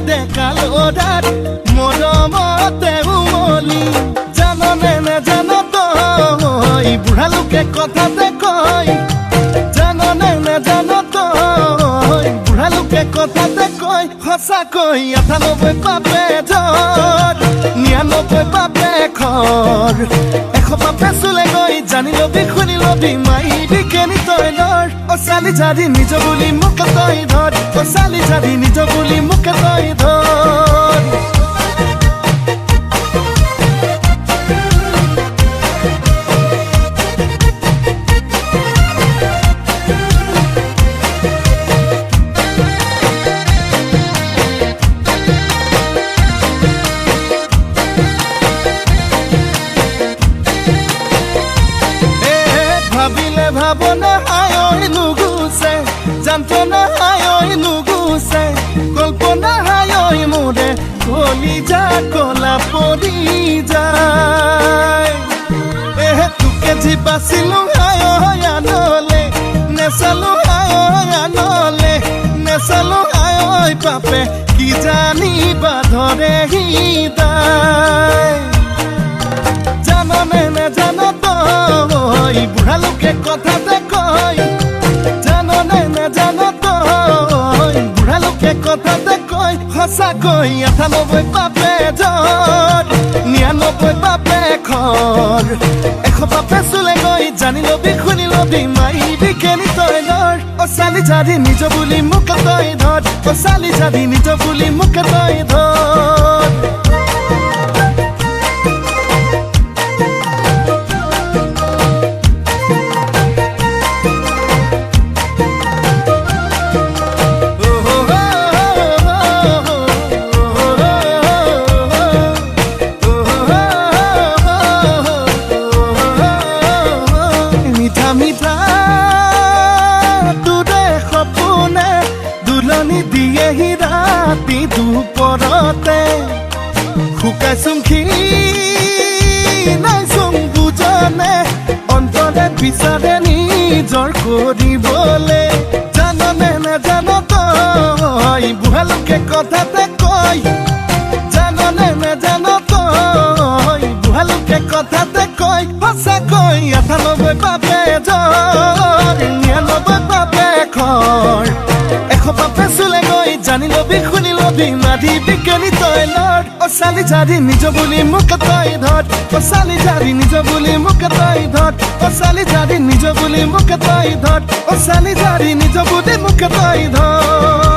দেখালো দাঁত মৰমতে উমলি জাননে নেজান তই বুঢ়া লোকে কথাতে কয় জাননে নেজান তই বুঢ়া লোকে কথাতে কয় সঁচাকৈ ৯৮ পাপে জ্বৰ ৯৯ পাপে খৰ ১০০ পাপে চুলে গৈ জানি লবি শুনি লবি মাইবি কেনি তই ধৰ অ চালি জাৰি নিজ বুলি মোকে তই ধৰ অ চালি জাৰি নিজ বুলি মোকে তই ধৰ ভাবিলে ভাবনা হায় নুগুছে যন্ত্ৰণা হায় নুগুছে কল্পনা হায় মোৰে কলিজা কলা পৰি যায় তোকে যি বাচিলো হায় আনলে নেচালো হায় আনলে নেচালো হায় পাপে কি জানিবা ধৰে হৃদয় জাননে নেজান তই বুঢ়া লোকে কথাতে কয় জাননে নেজান তই বুঢ়া লোকে কথাতে কয় সঁচাকৈ ৯৮ পাপে জ্বৰ ৯৯ পাপে খৰ ১০০ পাপে চুলে গৈ জানি লবি শুনি লবি মাইবি কেনি তই ধৰ অ চালি জাৰি নিজ বুলি মোকে তই ধৰ অ চালি জাৰি নিজ বুলি মোকে তই ধৰ দিয়েহি ৰাতি দুপৰতে শুকাইছোং নাইছোং বুজনে অন্তৰে বিচাৰে নিজৰ কৰিবলে জাননে নেজান তই বুঢ়া লোকে কথাতে কয় জাননে নেজান তই বুঢ়া লোকে কথাতে কয় সঁচাকৈ ৯৮ পাপে জ্বৰ ৯৯ পাপে খৰ ১০০ পাপে চুলে গৈ জানি লবি শুনি লবি মাৰিবি কেনি তই লৰ অ চালি জাৰি নিজ বুলি মোকে তই ধৰ অ চালি জাৰি নিজ বুলি মোকে তই ধৰ অ চালি জাৰি নিজ বুলি মোকে তই ধৰ অ চালি জাৰি নিজ বুলি মোকে তই ধৰ